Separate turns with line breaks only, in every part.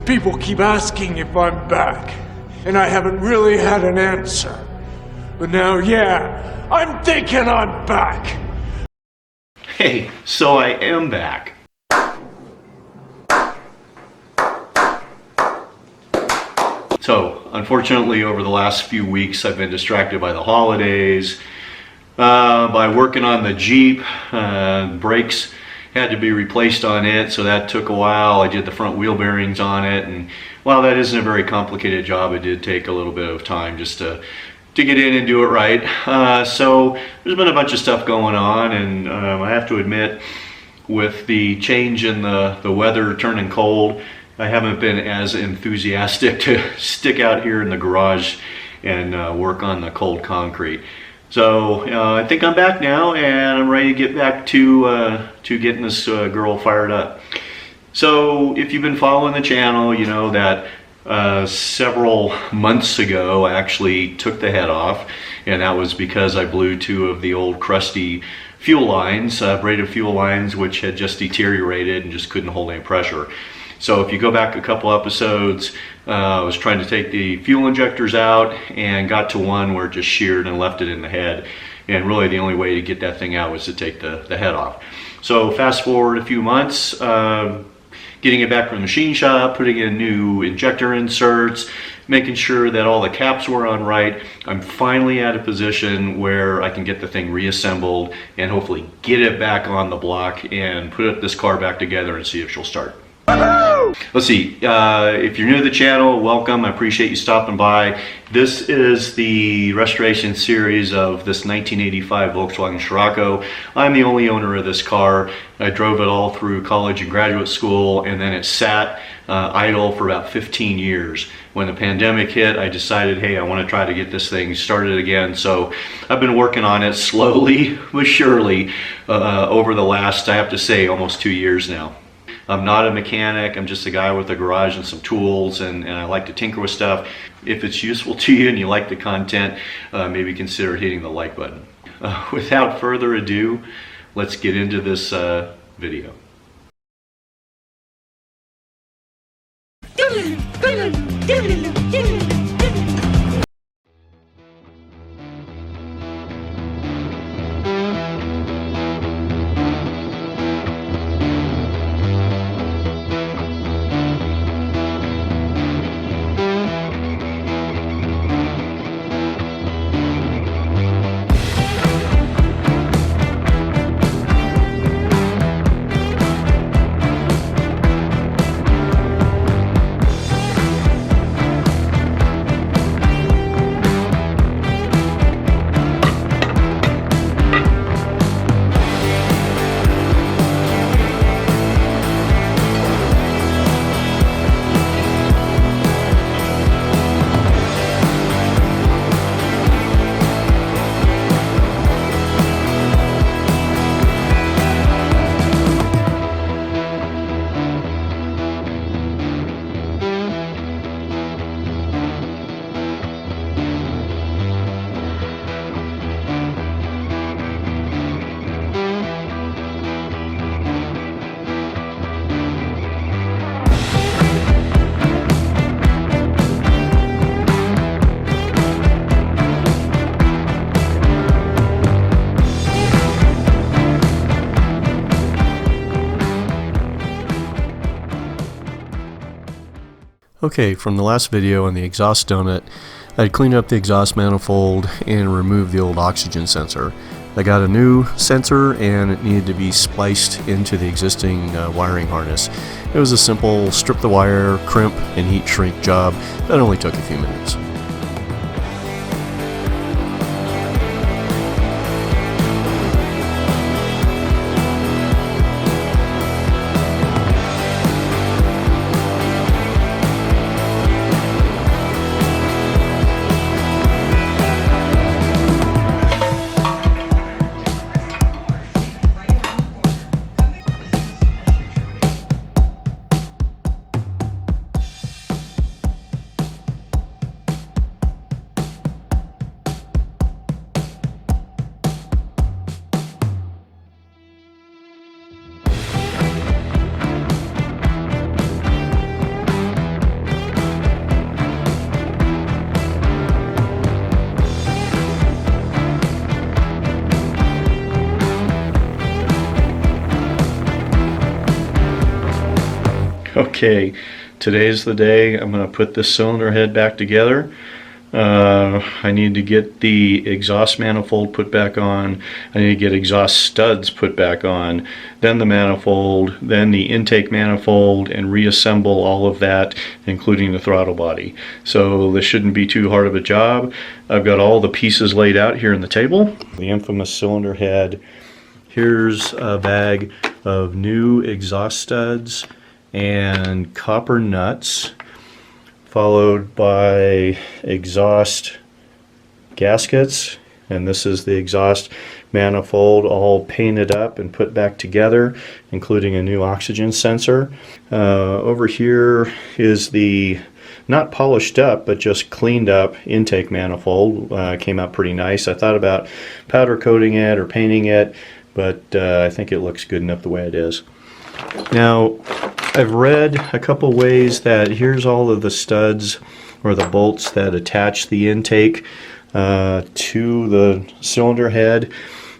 People keep asking if I'm back, and I haven't really had an answer. But now, yeah, I'm thinking I'm back.
Hey, so I am back. So, unfortunately, over the last few weeks, I've been distracted by the holidays, by working on the Jeep. Brakes had to be replaced on it, so that took a while. I did the front wheel bearings on it, and while that isn't a very complicated job, it did take a little bit of time just to get in and do it right. So there's been a bunch of stuff going on, and I have to admit, with the change in the weather turning cold, I haven't been as enthusiastic to stick out here in the garage and work on the cold concrete. So I think I'm back now, and I'm ready to get back to getting this girl fired up. So if you've been following the channel, you know that several months ago I actually took the head off, and that was because I blew two of the old crusty fuel lines, braided fuel lines, which had just deteriorated and just couldn't hold any pressure. So if you go back a couple episodes, I was trying to take the fuel injectors out and got to one where it just sheared and left it in the head. And really the only way to get that thing out was to take the head off. So fast forward a few months, getting it back from the machine shop, putting in new injector inserts, making sure that all the caps were on right. I'm finally at a position where I can get the thing reassembled and hopefully get it back on the block and put this car back together and see if she'll start. Let's see, if you're new to the channel, welcome. I appreciate you stopping by. This is the restoration series of this 1985 Volkswagen Scirocco. I'm the only owner of this car. I drove it all through college and graduate school, and then it sat idle for about 15 years. When the pandemic hit, I decided, hey, I want to try to get this thing started again. So I've been working on it slowly but surely over the last, I have to say, almost 2 years now. I'm not a mechanic, I'm just a guy with a garage and some tools, and I like to tinker with stuff. If it's useful to you and you like the content, maybe consider hitting the like button. Without further ado, let's get into this video.
Okay, from the last video on the exhaust donut, I'd cleaned up the exhaust manifold and removed the old oxygen sensor. I got a new sensor and it needed to be spliced into the existing wiring harness. It was a simple strip the wire, crimp, and heat shrink job that only took a few minutes.
Okay, today's the day I'm going to put this cylinder head back together. I need to get the exhaust manifold put back on. I need to get exhaust studs put back on, then the manifold, then the intake manifold, and reassemble all of that, including the throttle body. So this shouldn't be too hard of a job. I've got all the pieces laid out here in the table. The infamous cylinder head. Here's a bag of new exhaust studs and copper nuts, followed by exhaust gaskets, and this is the exhaust manifold all painted up and put back together, including a new oxygen sensor. Over here is the not polished up but just cleaned up intake manifold. Came out pretty nice. I thought about powder coating it or painting it, but I think it looks good enough the way it is. Now, I've read a couple ways that here's all of the studs or the bolts that attach the intake to the cylinder head,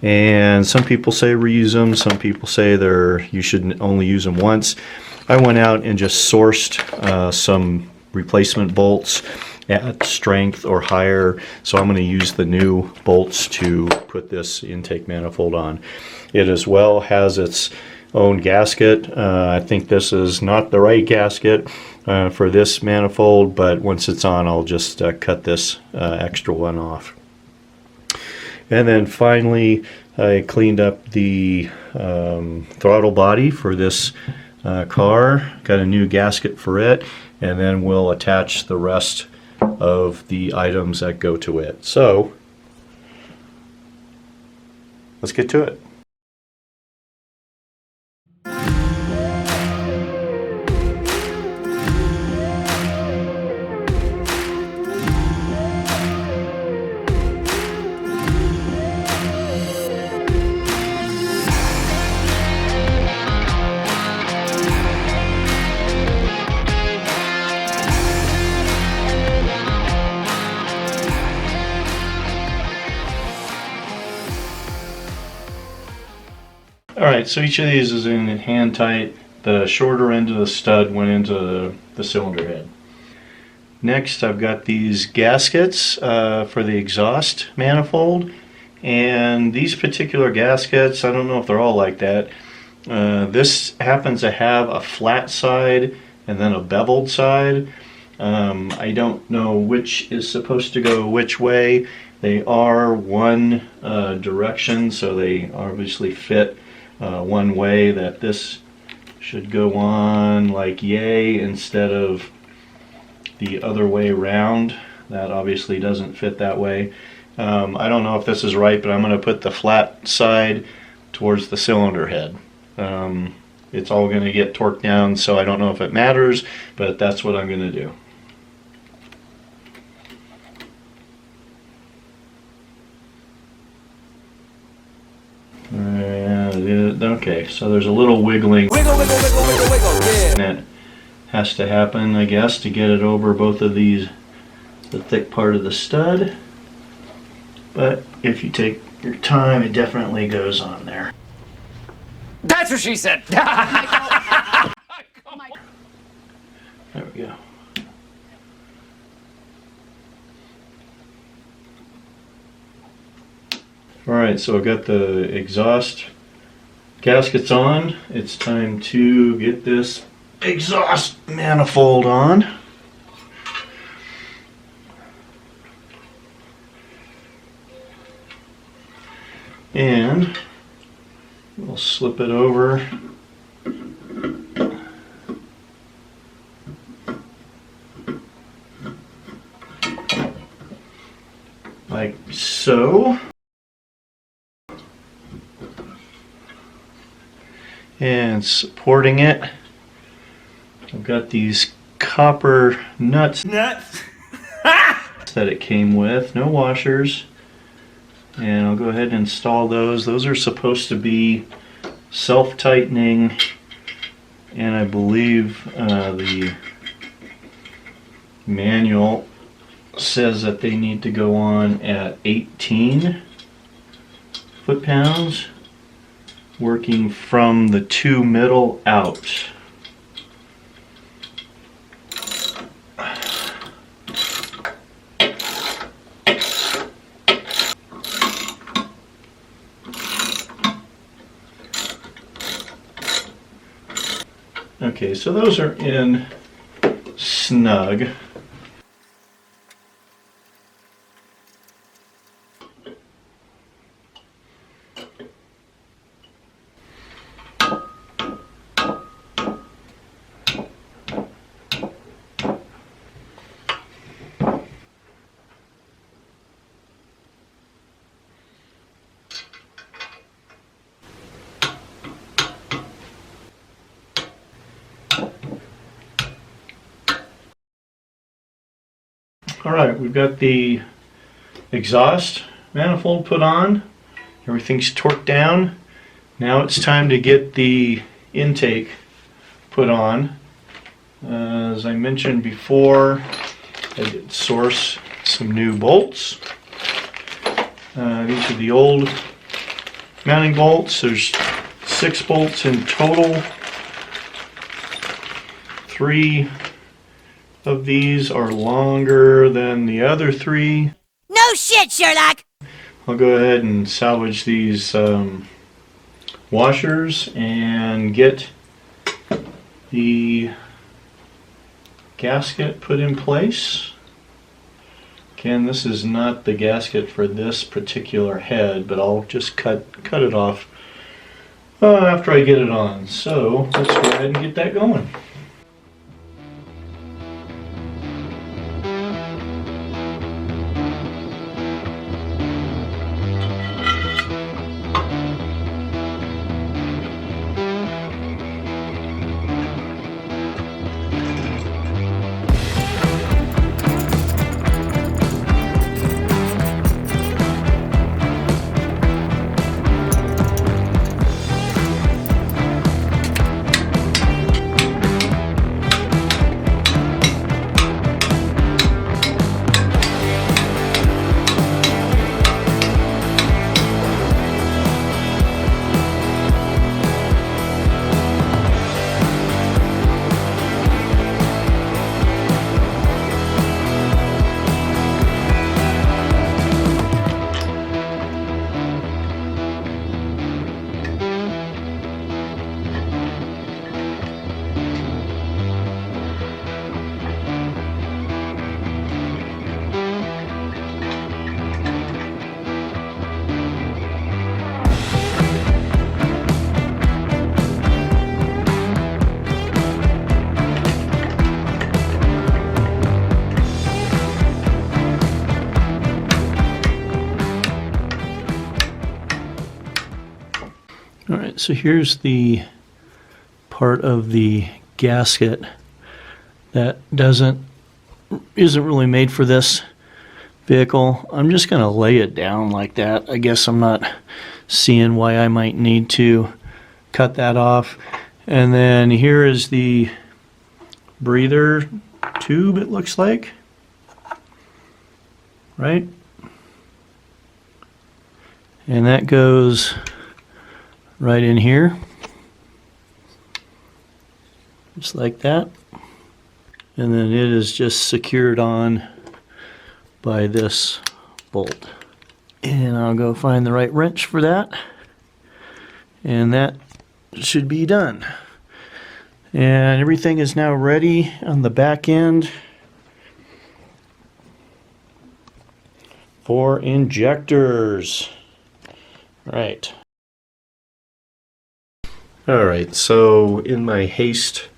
and some people say reuse them, some people say you should only use them once. I went out and just sourced some replacement bolts at strength or higher, so I'm going to use the new bolts to put this intake manifold on. It as well has its own gasket. I think this is not the right gasket for this manifold, but once it's on, I'll just cut this extra one off. And then finally, I cleaned up the throttle body for this car, got a new gasket for it, and then we'll attach the rest of the items that go to it. So let's get to it. Alright, so each of these is in hand tight. The shorter end of the stud went into the cylinder head. Next, I've got these gaskets for the exhaust manifold, and these particular gaskets, I don't know if they're all like that. This happens to have a flat side and then a beveled side. I don't know which is supposed to go which way. They are one direction, so they obviously fit one way, that this should go on like yay instead of the other way around. That obviously doesn't fit that way. I don't know if this is right, but I'm going to put the flat side towards the cylinder head. It's all going to get torqued down, so I don't know if it matters, but that's what I'm going to do. Okay, so there's a little wiggling. Wiggle, wiggle, wiggle, wiggle, wiggle, yeah. That has to happen, I guess, to get it over both of these, the thick part of the stud. But if you take your time, it definitely goes on there.
That's what she said.
There we go. Alright, so I've got the exhaust gaskets on. It's time to get this exhaust manifold on. And we'll slip it over. Like so. And supporting it, I've got these copper nuts that it came with, no washers, and I'll go ahead and install those. Those are supposed to be self-tightening, and I believe the manual says that they need to go on at 18 foot-pounds, working from the two middle out. Okay, so those are in snug. Alright, we've got the exhaust manifold put on. Everything's torqued down. Now it's time to get the intake put on. As I mentioned before, I did source some new bolts. These are the old mounting bolts. There's 6 bolts in total. 3 of these are longer than the other 3.
No shit, Sherlock!
I'll go ahead and salvage these washers and get the gasket put in place. Again, this is not the gasket for this particular head, but I'll just cut it off after I get it on. So let's go ahead and get that going. Alright, so here's the part of the gasket that isn't really made for this vehicle. I'm just going to lay it down like that. I guess I'm not seeing why I might need to cut that off. And then here is the breather tube, it looks like. Right? And that goes right in here, just like that, and then it is just secured on by this bolt. And I'll go find the right wrench for that, and that should be done. And everything is now ready on the back end for injectors. Right.
Alright, so in my haste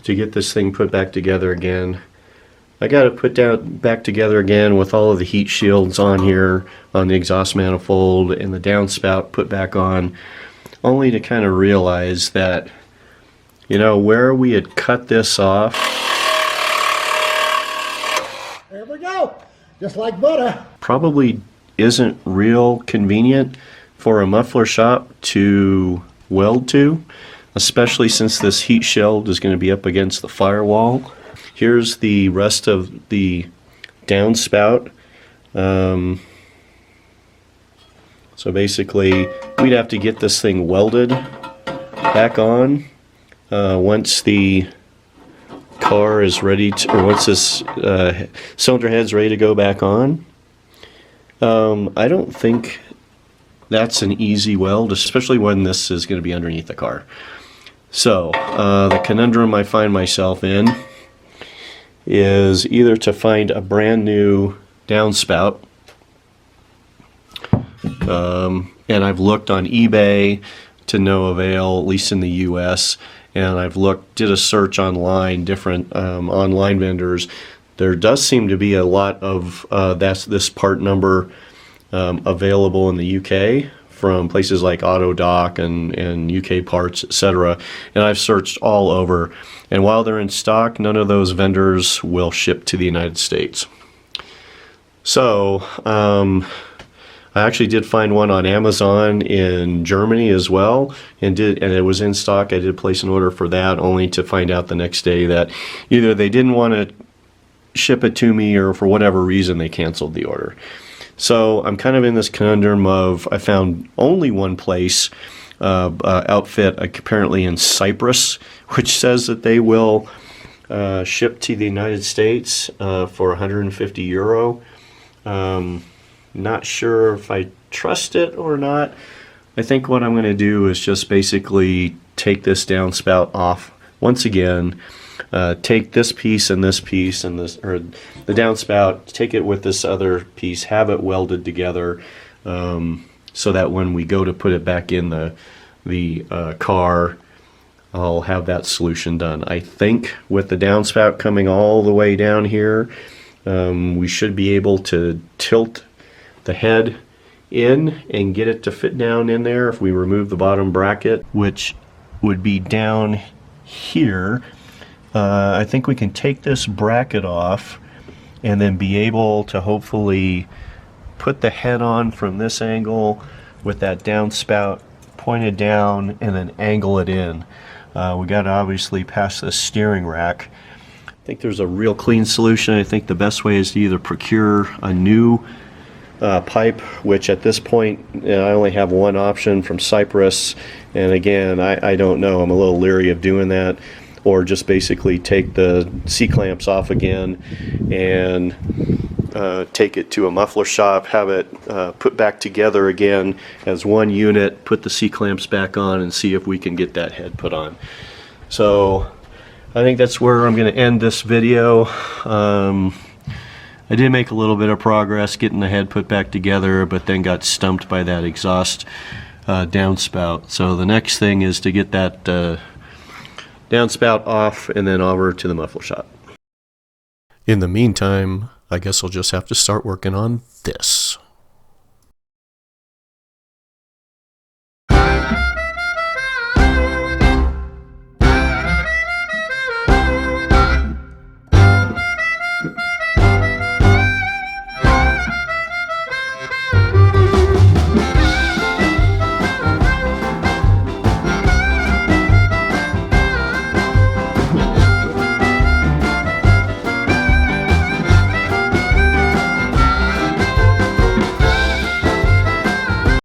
to get this thing put back together again, I got to put back together again with all of the heat shields on here on the exhaust manifold and the downspout put back on, only to kind of realize that, you know, where we had cut this off,
there we go, just like butter,
probably isn't real convenient for a muffler shop to weld to, especially since this heat shield is going to be up against the firewall. Here's the rest of the downspout. So basically we'd have to get this thing welded back on once the car is ready to, or once this cylinder head's ready to go back on. I don't think that's an easy weld, especially when this is going to be underneath the car. So, the conundrum I find myself in is either to find a brand new downspout, and I've looked on eBay to no avail, at least in the US, and I've did a search online, different online vendors. There does seem to be a lot of this part number available in the UK from places like AutoDoc and UK Parts, etc. And I've searched all over, and while they're in stock, none of those vendors will ship to the United States. So I actually did find one on Amazon in Germany as well, and it was in stock. I did place an order for that, only to find out the next day that either they didn't want to ship it to me, or for whatever reason they canceled the order. So I'm kind of in this conundrum of, I found only one place, outfit apparently in Cyprus, which says that they will ship to the United States for 150 euro. Not sure if I trust it or not. I think what I'm going to do is just basically take this downspout off once again, take this piece and this, or the downspout, take it with this other piece, have it welded together, so that when we go to put it back in the car, I'll have that solution done. I think with the downspout coming all the way down here, we should be able to tilt the head in and get it to fit down in there if we remove the bottom bracket, which would be down here. I think we can take this bracket off and then be able to hopefully put the head on from this angle with that downspout pointed down and then angle it in. We got to obviously pass the steering rack. I think there's a real clean solution. I think the best way is to either procure a new pipe, which at this point I only have one option from Cyprus, and again I don't know, I'm a little leery of doing that, or just basically take the C-clamps off again and take it to a muffler shop, have it put back together again as one unit, put the C-clamps back on, and see if we can get that head put on. So I think that's where I'm going to end this video. I did make a little bit of progress getting the head put back together, but then got stumped by that exhaust downspout. So the next thing is to get that downspout off and then over to the muffler shop. In the meantime, I guess I'll just have to start working on this.